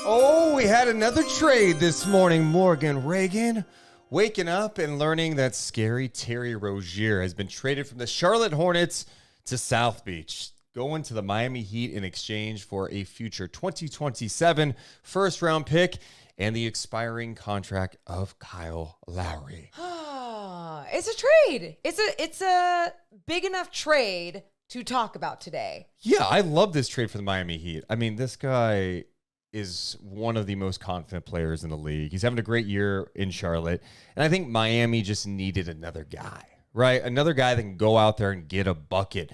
Oh, we had another trade this morning, Morgan Reagan. Waking up and learning that scary Terry Rozier has been traded from the Charlotte Hornets to South Beach, going to the Miami Heat in exchange for a future 2027 first-round pick and the expiring contract of Kyle Lowry. It's a trade. It's a big enough trade to talk about today. Yeah, I love this trade for the Miami Heat. I mean, this guy is one of the most confident players in the league. He's having a great year in Charlotte. And I think Miami just needed another guy, right? Another guy that can go out there and get a bucket.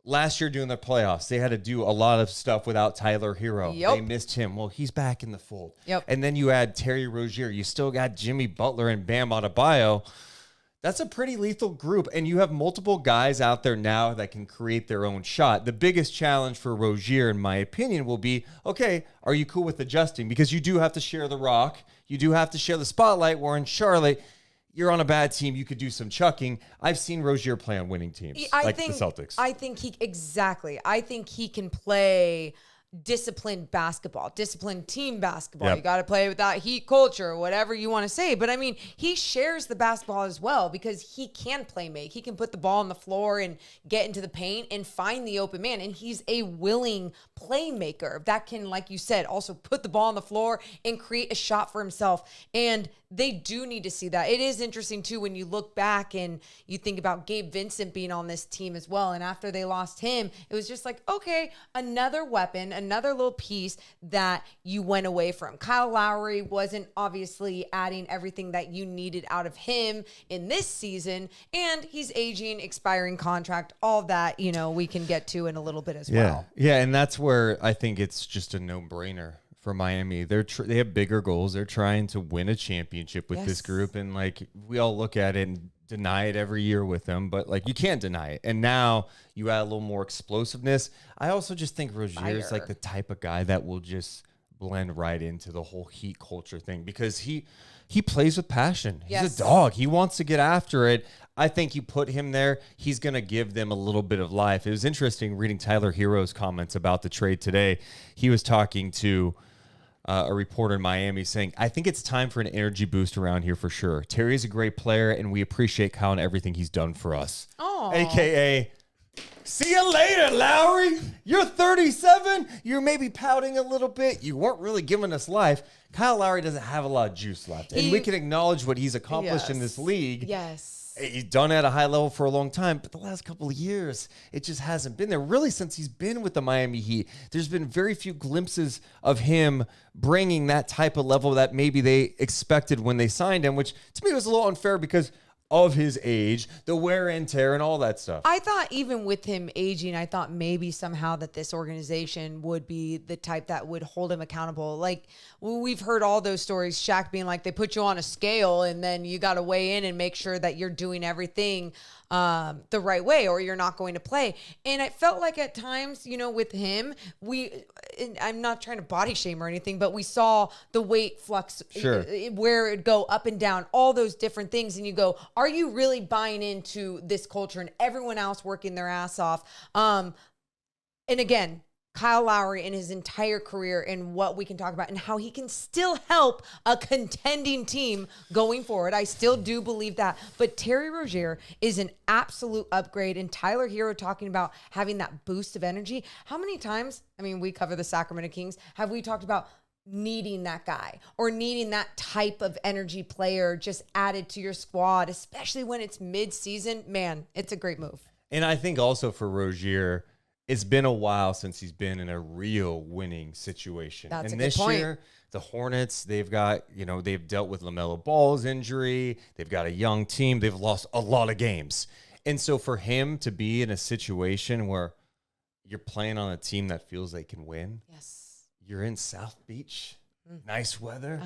Last year during the playoffs, they had to do a lot of stuff without Tyler Hero. Yep. They missed him. Well, he's back in the fold. Yep. And then you add Terry Rozier. You still got Jimmy Butler and Bam Adebayo. That's a pretty lethal group, and you have multiple guys out there now that can create their own shot. The biggest challenge for Rozier, in my opinion, will be, okay, are you cool with adjusting? Because you do have to share the rock. You do have to share the spotlight, where in Charlotte, you're on a bad team. You could do some chucking. I've seen Rozier play on winning teams, the Celtics. I think he can play disciplined basketball, disciplined team basketball. Yep. You got to play with that Heat culture, whatever you want to say. But I mean, he shares the basketball as well because he can play make. He can put the ball on the floor and get into the paint and find the open man. And he's a willing playmaker that can, like you said, also put the ball on the floor and create a shot for himself. And they do need to see that. It is interesting, too, when you look back and you think about Gabe Vincent being on this team as well. And after they lost him, it was just like, okay, another weapon, another little piece that you went away from. Kyle Lowry wasn't obviously adding everything that you needed out of him in this season. And he's aging, expiring contract, all that, we can get to in a little bit as well. Yeah, and that's where I think it's just a no-brainer for Miami. They have bigger goals. They're trying to win a championship with this group, and we all look at it and deny it every year with them, but you can't deny it. And now you add a little more explosiveness. I also just think Rozier is the type of guy that will just blend right into the whole Heat culture thing because he plays with passion. He's a dog. He wants to get after it. I think you put him there, he's going to give them a little bit of life. It was interesting reading Tyler Hero's comments about the trade today. He was talking to a reporter in Miami saying, I think it's time for an energy boost around here for sure. Terry's a great player, and we appreciate Kyle and everything he's done for us. Oh. AKA, see you later, Lowry. You're 37. You're maybe pouting a little bit. You weren't really giving us life. Kyle Lowry doesn't have a lot of juice left. And we can acknowledge what he's accomplished in this league. Yes. He's done it at a high level for a long time, but the last couple of years, it just hasn't been there. Really, since he's been with the Miami Heat, there's been very few glimpses of him bringing that type of level that maybe they expected when they signed him, which to me was a little unfair because of his age, the wear and tear, and all that stuff. I thought even with him aging, I thought maybe somehow that this organization would be the type that would hold him accountable. We've heard all those stories, Shaq being like, they put you on a scale and then you got to weigh in and make sure that you're doing everything the right way or you're not going to play. And it felt like at times, with him, I'm not trying to body shame or anything, but we saw the weight flux, where it go up and down, all those different things. And you go, are you really buying into this culture and everyone else working their ass off? And again, Kyle Lowry in his entire career and what we can talk about and how he can still help a contending team going forward. I still do believe that. But Terry Rozier is an absolute upgrade. And Tyler Hero talking about having that boost of energy. How many times, we cover the Sacramento Kings, have we talked about needing that guy or needing that type of energy player just added to your squad, especially when it's mid-season? Man, it's a great move. And I think also for Rozier, it's been a while since he's been in a real winning situation. That's and a good this point. year, the Hornets, they've got, they've dealt with LaMelo Ball's injury. They've got a young team. They've lost a lot of games. And so for him to be in a situation where you're playing on a team that feels they can win. Yes. You're in South Beach, nice weather.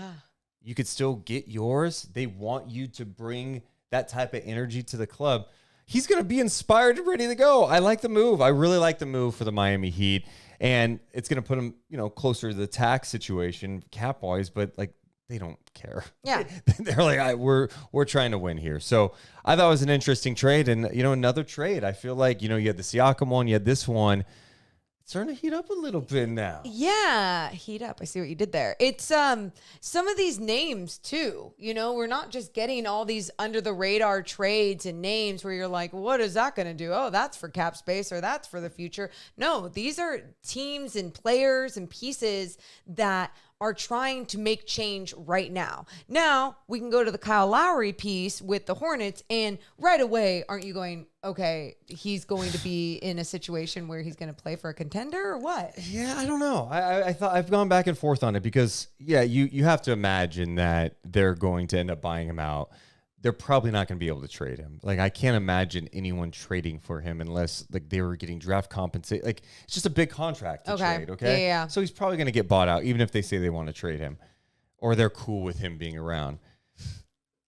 You could still get yours. They want you to bring that type of energy to the club. He's going to be inspired and ready to go. I like the move. I really like the move for the Miami Heat. And it's going to put him, closer to the tax situation cap-wise, but they don't care. Yeah. They're like, we're trying to win here. So I thought it was an interesting trade. And, another trade. I feel like, you had the Siakam one, you had this one. starting to heat up a little bit now. Yeah, heat up. I see what you did there. It's some of these names too. You know, we're not just getting all these under the radar trades and names where you're like, what is that going to do? Oh, that's for cap space or that's for the future. No, these are teams and players and pieces that are trying to make change right now. Now we can go to the Kyle Lowry piece with the Hornets, and right away, aren't you going, okay, he's going to be in a situation where he's going to play for a contender or what? Yeah, I don't know. I thought I've gone back and forth on it because you have to imagine that they're going to end up buying him out. They're probably not going to be able to trade him. Like, I can't imagine anyone trading for him unless like they were getting draft compensation. Like, it's just a big contract to trade. Okay. Yeah. So he's probably going to get bought out, even if they say they want to trade him, or they're cool with him being around.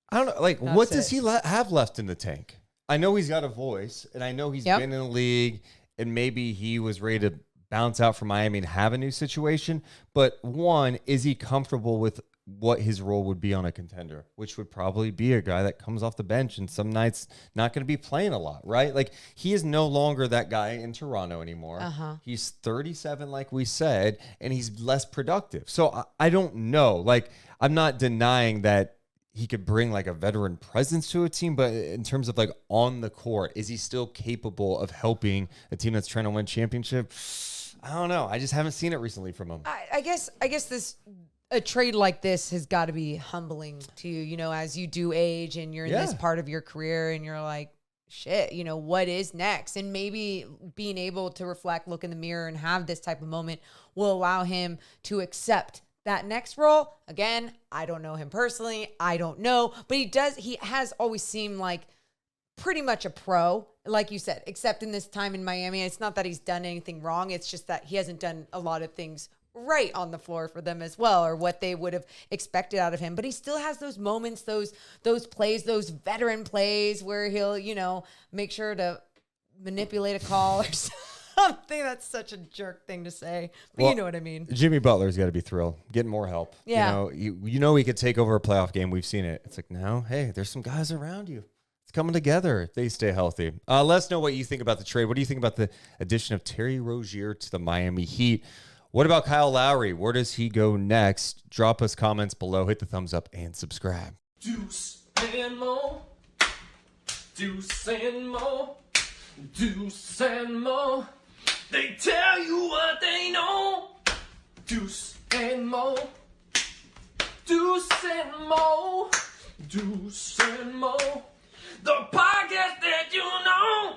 I don't know. Like, what does he have left in the tank? I know he's got a voice, and I know he's been in the league, and maybe he was ready to bounce out from Miami and have a new situation. But one, is he comfortable with what his role would be on a contender, which would probably be a guy that comes off the bench and some nights not going to be playing a lot, right? Like, he is no longer that guy in Toronto anymore. He's 37, like we said, and he's less productive. So I don't know. Like, I'm not denying that he could bring like a veteran presence to a team, but in terms of like on the court, is he still capable of helping a team that's trying to win championship? I don't know. I just haven't seen it recently from him. I guess a trade like this has got to be humbling to you, you know, as you do age and you're in this part of your career and you're like, shit, you know, what is next? And maybe being able to reflect, look in the mirror and have this type of moment will allow him to accept that next role. Again, I don't know him personally. I don't know, but he has always seemed like pretty much a pro, like you said, except in this time in Miami. It's not that he's done anything wrong. It's just that he hasn't done a lot of things right on the floor for them as well, or what they would have expected out of him. But he still has those moments, those plays, those veteran plays where he'll, you know, make sure to manipulate a call or something. That's such a jerk thing to say, but you know what I mean. Jimmy Butler's got to be thrilled, getting more help. Yeah. You know he could take over a playoff game. We've seen it. It's like, no, hey, there's some guys around you. It's coming together if they stay healthy. Let us know what you think about the trade. What do you think about the addition of Terry Rozier to the Miami Heat? What about Kyle Lowry? Where does he go next? Drop us comments below. Hit the thumbs up and subscribe. Deuce and Mo. Deuce and Mo. Deuce and Mo. They tell you what they know. Deuce and Mo. Deuce and Mo. Deuce and Mo. The podcast that you know.